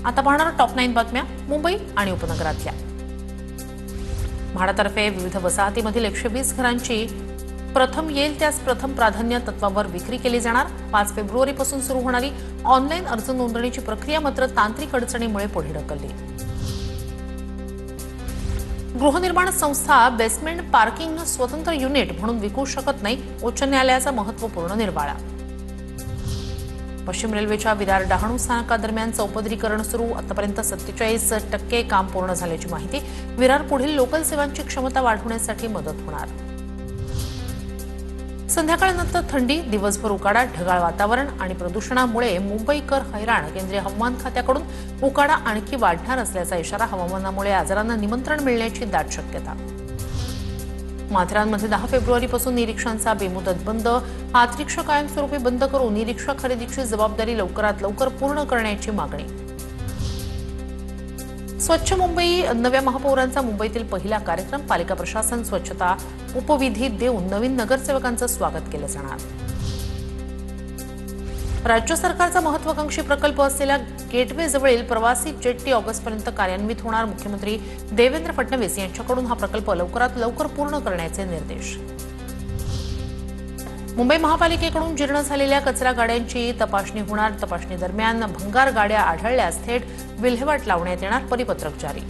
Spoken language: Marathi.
आता पाहणार टॉप 9 बातम्या मुंबई आणि उपनगरातल्या। म्हाडातर्फे विविध वसाहतीमधील 120 घरांची प्रथम येईल त्यास प्रथम प्राधान्य तत्वावर विक्री केली जाणार। 5 फेब्रुवारीपासून सुरू होणारी ऑनलाईन अर्ज नोंदणीची प्रक्रिया मात्र तांत्रिक अडचणीमुळे पुढे ढकलली। गृहनिर्माण संस्था बेसमेंट पार्किंग स्वतंत्र युनिट म्हणून विकू शकत नाही, उच्च न्यायालयाचा महत्त्वपूर्ण निर्वाळा। पश्चिम रेल्वेच्या विरार डहाणू स्थानकादरम्यान चौपदरीकरण सुरू, आतापर्यंत 47% काम पूर्ण झाल्याची माहिती। विरार पुढील लोकल सेवांची क्षमता वाढवण्यासाठी मदत होणार। संध्याकाळनंतर थंडी, दिवसभर उकाडा, ढगाळ वातावरण आणि प्रदूषणामुळे मुंबईकर हैराण। केंद्रीय हवामान खात्याकडून उकाडा आणखी वाढणार असल्याचा इशारा। हवामानामुळे आजारांना निमंत्रण मिळण्याची दाट शक्यता। माथेरानमध्ये 10 फेब्रुवारीपासून ई-रिक्षांचा बेमुदत बंद। हात रिक्षा कायमस्वरूपी बंद करून ई-रिक्षा खरेदीची जबाबदारी लवकरात लवकर पूर्ण करण्याची मागणी। स्वच्छ मुंबई नव्या महापौरांचा मुंबईतील पहिला कार्यक्रम। पालिका प्रशासन स्वच्छता उपविधी देऊन नवीन नगरसेवकांचं स्वागत केलं जाणार। राज्य सरकारचा महत्त्वाकांक्षी प्रकल्प असलेल्या गेटवे जवळील प्रवासी जेट्टी ऑगस्टपर्यंत कार्यान्वित होणार। मुख्यमंत्री देवेंद्र फडणवीस यांच्याकडून हा प्रकल्प लवकरात लवकर पूर्ण करण्याचे निर्देश। मुंबई महापालिकेकडून जीर्ण झालेल्या कचरा गाड्यांची तपासणी होणार। तपासणी दरम्यान भंगार गाड्या आढळल्यास थेट विल्हेवाट लावण्यात येणार, परिपत्रक जारी।